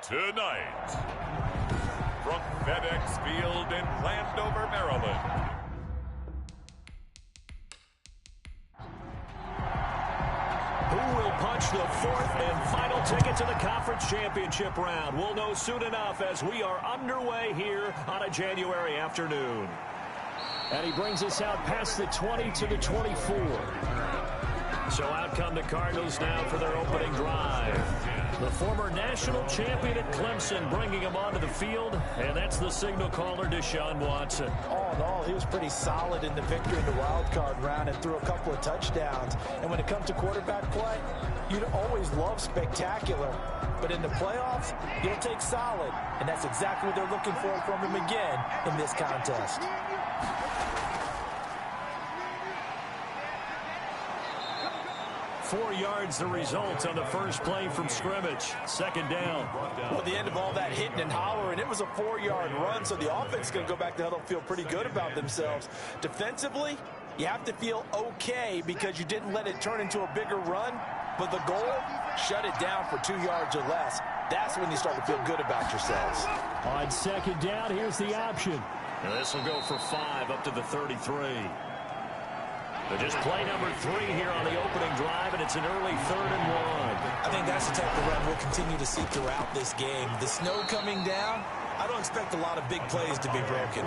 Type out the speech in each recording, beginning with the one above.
Tonight, from FedEx Field in Landover, Maryland, who will punch the fourth and final ticket to the conference championship round? We'll know soon enough as we are underway here on a January afternoon. And he brings us out past the 20 to the 24. So out come the Cardinals now for their opening drive. The former national champion at Clemson bringing him onto the field, and that's the signal caller, Deshaun Watson. All in all, he was pretty solid in the victory in the wild card round and threw a couple of touchdowns. And when it comes to quarterback play, you'd always love spectacular. But in the playoffs, you'll take solid. And that's exactly what they're looking for from him again in this contest. 4 yards the result on the first play from scrimmage. Second down. Well, at the end of all that hitting and hollering, it was a 4-yard run, so the offense is going to go back to huddle, feel pretty good about themselves. Defensively, you have to feel okay because you didn't let it turn into a bigger run, but the goal, shut it down for 2 yards or less. That's when you start to feel good about yourselves. On second down, here's the option. And this will go for 5 up to the 33. But just play number 3 here on the opening drive, and it's an early 3rd and 1. I think that's the type of run we'll continue to see throughout this game. The snow coming down, I don't expect a lot of big plays to be broken.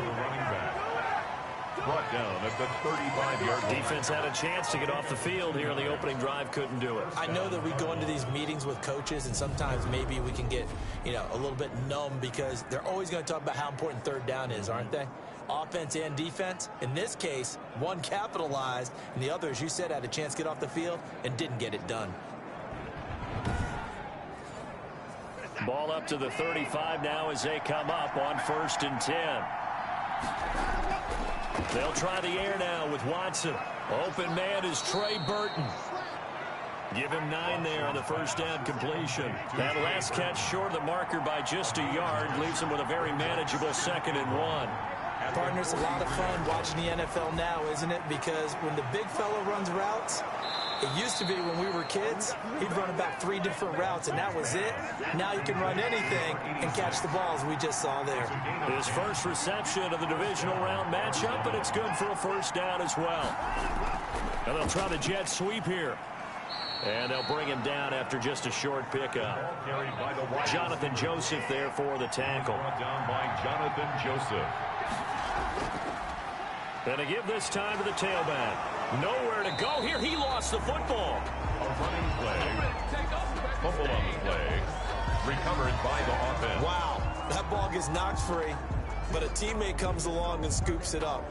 brought down at the 35-yard line. Defense had a chance to get off the field here on the opening drive, couldn't do it. I know that we go into these meetings with coaches, and sometimes maybe we can get, a little bit numb because they're always going to talk about how important third down is, aren't they? Offense and defense. In this case, one capitalized, and the other, as you said, had a chance to get off the field and didn't get it done. Ball up to the 35 now as they come up on 1st and 10. They'll try the air now with Watson. Open man is Trey Burton. Give him 9 there on the first down completion. That last catch short of the marker by just a yard leaves him with a very manageable 2nd and 1. Partners, a lot of fun watching the NFL now, isn't it? Because when the big fella runs routes, it used to be when we were kids, he'd run about 3 different routes, and that was it. Now you can run anything and catch the balls we just saw there. His first reception of the divisional round matchup, and it's good for a first down as well. And they'll try the jet sweep here. And they'll bring him down after just a short pickup. Jonathan Joseph there for the tackle. Brought down by Jonathan Joseph. And to give this time to the tailback. Nowhere to go here. He lost the football. A running play. Fumble on the play. Recovered by the offense. Wow, that ball gets knocked free, but a teammate comes along and scoops it up.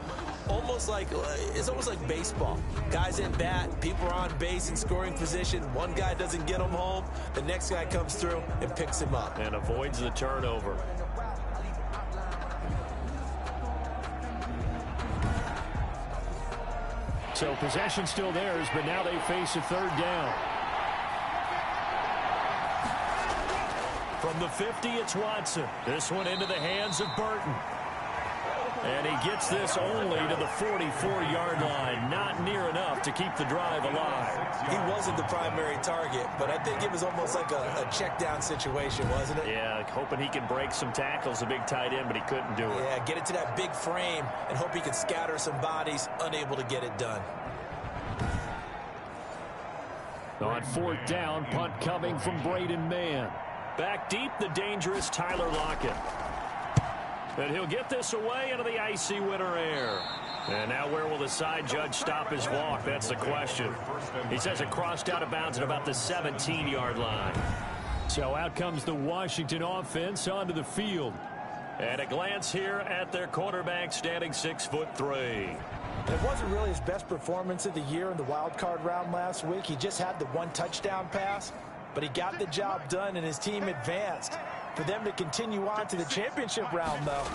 It's almost like baseball. Guys at bat, people are on base in scoring position. One guy doesn't get him home. The next guy comes through and picks him up. And avoids the turnover. So possession still theirs, but now they face a 3rd down. From the 50, it's Watson. This one into the hands of Burton. And he gets this only to the 44-yard line. Not near enough to keep the drive alive. He wasn't the primary target, but I think it was almost like a check-down situation, wasn't it? Yeah, hoping he can break some tackles, a big tight end, but he couldn't do it. Yeah, get it to that big frame and hope he can scatter some bodies, unable to get it done. On 4th down, punt coming from Braden Mann. Back deep, the dangerous Tyler Lockett. And he'll get this away into the icy winter air. And now where will the side judge stop his walk? That's the question. He says it crossed out of bounds at about the 17-yard line. So out comes the Washington offense onto the field. And a glance here at their quarterback standing 6'3". It wasn't really his best performance of the year in the wild card round last week. He just had the 1 touchdown pass, but he got the job done and his team advanced. For them to continue on to the championship round, though,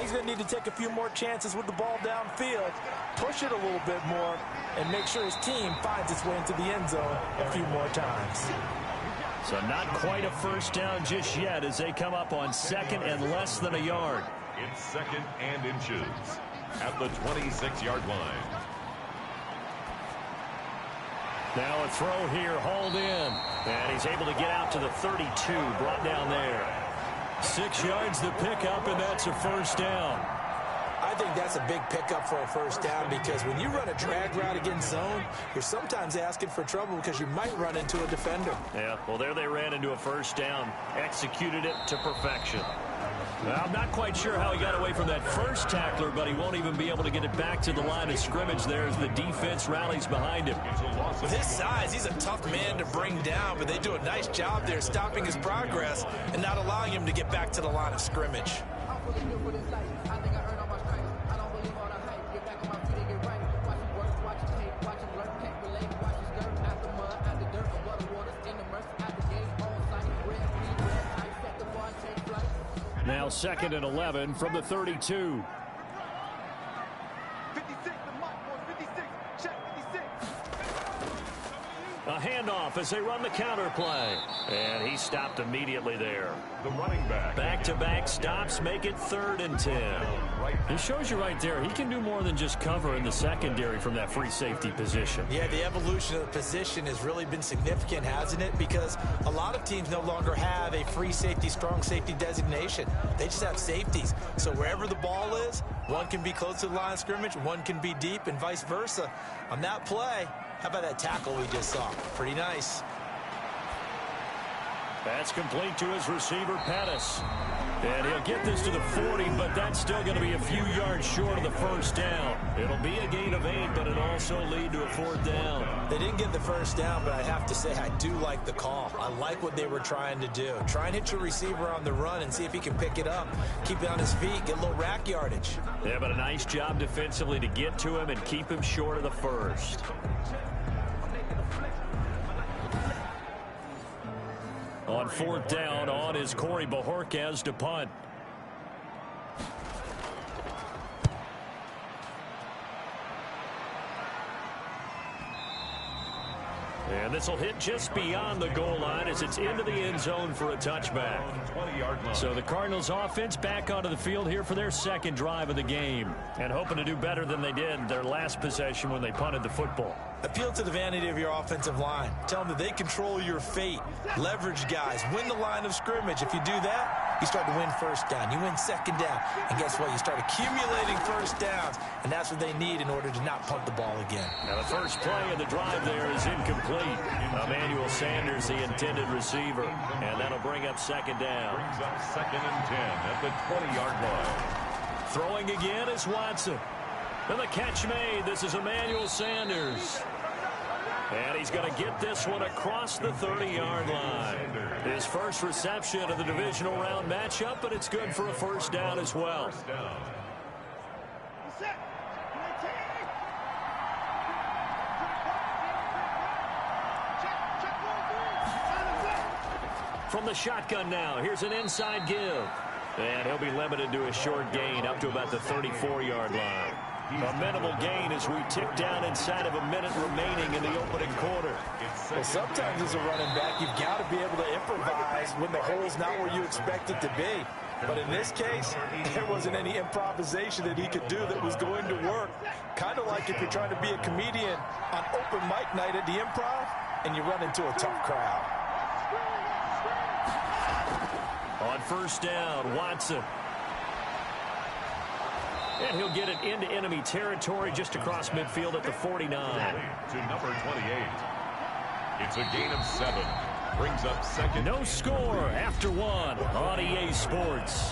he's going to need to take a few more chances with the ball downfield, push it a little bit more, and make sure his team finds its way into the end zone a few more times. So not quite a first down just yet as they come up on 2nd and less than a yard. It's 2nd and inches at the 26-yard line. Now a throw here, hauled in. And he's able to get out to the 32, brought down there. 6 yards to pick up, and that's a first down. I think that's a big pickup for a first down because when you run a drag route against zone, you're sometimes asking for trouble because you might run into a defender. Yeah, well, there they ran into a first down. Executed it to perfection. Well, I'm not quite sure how he got away from that first tackler, but he won't even be able to get it back to the line of scrimmage there as the defense rallies behind him. With his size, he's a tough man to bring down, but they do a nice job there stopping his progress and not allowing him to get back to the line of scrimmage. Now 2nd and 11 from the 32. A handoff as they run the counter play. And he stopped immediately there. The running back. Back-to-back stops make it 3rd and 10. It shows you right there, he can do more than just cover in the secondary from that free safety position. Yeah, the evolution of the position has really been significant, hasn't it? Because a lot of teams no longer have a free safety, strong safety designation. They just have safeties. So wherever the ball is, one can be close to the line of scrimmage, one can be deep, and vice versa. On that play, how about that tackle we just saw? Pretty nice. That's complete to his receiver, Pettis. And he'll get this to the 40, but that's still going to be a few yards short of the first down. It'll be a gain of 8, but it'll also lead to a 4th down. They didn't get the first down, but I have to say I do like the call. I like what they were trying to do. Try and hit your receiver on the run and see if he can pick it up. Keep it on his feet, get a little rack yardage. Yeah, but a nice job defensively to get to him and keep him short of the first. On 4th down, on is Corey Bojorquez to punt. And this will hit just beyond the goal line as it's into the end zone for a touchback. So the Cardinals offense back onto the field here for their 2nd drive of the game. And hoping to do better than they did their last possession when they punted the football. Appeal to the vanity of your offensive line. Tell them that they control your fate. Leverage guys. Win the line of scrimmage. If you do that, you start to win first down. You win 2nd down. And guess what? You start accumulating first downs. And that's what they need in order to not punt the ball again. Now the first play of the drive there is incomplete. Emmanuel Sanders, the intended receiver. And that'll bring up 2nd down. Brings up 2nd and 10 at the 20-yard line. Throwing again is Watson. And the catch made. This is Emmanuel Sanders. And he's going to get this one across the 30-yard line. His first reception of the divisional round matchup, but it's good for a first down as well. From the shotgun now, here's an inside give. And he'll be limited to a short gain up to about the 34-yard line. A minimal gain as we tick down inside of a minute remaining in the opening quarter. Well, sometimes as a running back, you've got to be able to improvise when the hole's not where you expect it to be. But in this case, there wasn't any improvisation that he could do that was going to work. Kind of like if you're trying to be a comedian on open mic night at the Improv and you run into a tough crowd. On first down, Watson. And he'll get it into enemy territory just across midfield at the 49. To number 28. It's a gain of 7. Brings up 2nd. No score after 1 on EA Sports.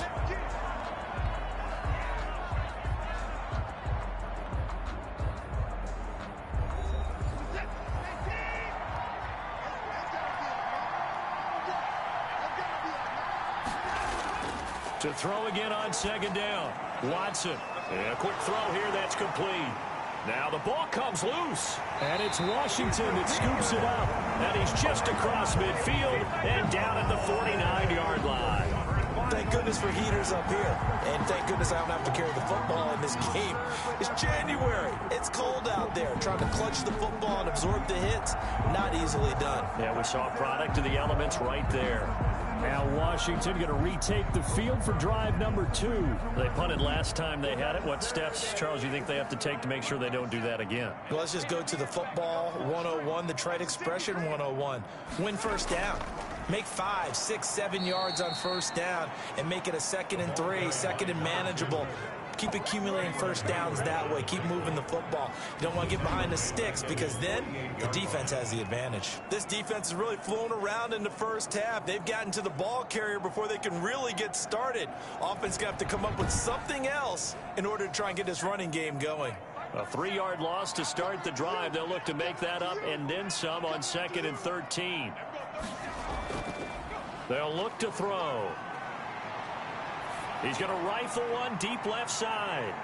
To throw again on 2nd down. Watson. And a quick throw here, that's complete. Now the ball comes loose. And it's Washington that scoops it up. And he's just across midfield and down at the 49-yard line. Thank goodness for heaters up here. And thank goodness I don't have to carry the football in this game. It's January. It's cold out there. Trying to clutch the football and absorb the hits, not easily done. Yeah, we saw a product of the elements right there. Now Washington going to retake the field for drive number 2. They punted last time they had it. What steps, Charles, you think they have to take to make sure they don't do that again? Well, let's just go to the football 101, the trite expression 101. Win first down. Make 5, 6, 7 yards on first down and make it a 2nd and 3, 2nd and manageable. Keep accumulating first downs that way. Keep moving the football. You don't want to get behind the sticks because then the defense has the advantage. This defense is really flown around in the first half. They've gotten to the ball carrier before they can really get started. Offense going to have to come up with something else in order to try and get this running game going. A 3-yard loss to start the drive. They'll look to make that up and then some on 2nd and 13. They'll look to throw. He's going to rifle one deep left side.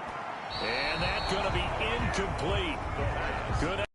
And that's going to be incomplete. Good.